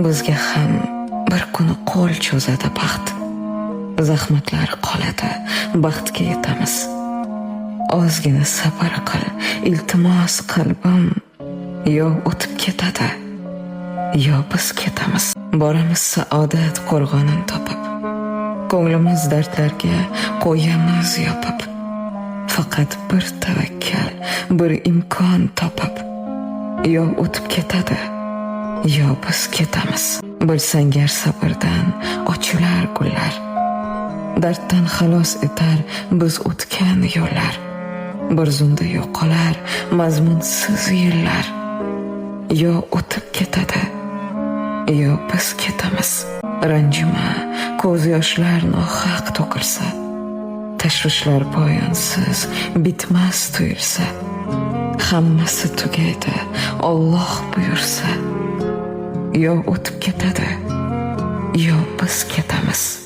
bizga ham bir kuni qo'l cho'zadi baxt. Zahmatlar qoladi, baxtga yetamiz. Ozgina sabr qil, iltimos qalbim. Yo o'tib ketadi, yo biz ketamiz. Boramiz saodat qo'rg'onin topib. Ko'nglimiz dardlarga qo'yamiz yopib. Faqat bir tavakkal, bir imkon topib. Yo o'tib ketadi, yo biz ketamiz. Bilsang gar sabrdan ochilar gullar. Darddan xalos etar biz o'tgan yo'llar. Bir zumda yo'qolar mazmunsiz yillar. Yo o'tib ketadi, yo biz ketamiz. Ranjima, ko'z yoshlar nohaq to'kilsa, tashvishlar poyonsiz bitmas tuyulsa, hammasi tugaydi Alloh buyursa. Yo o'tib ketadi, yo biz ketamiz.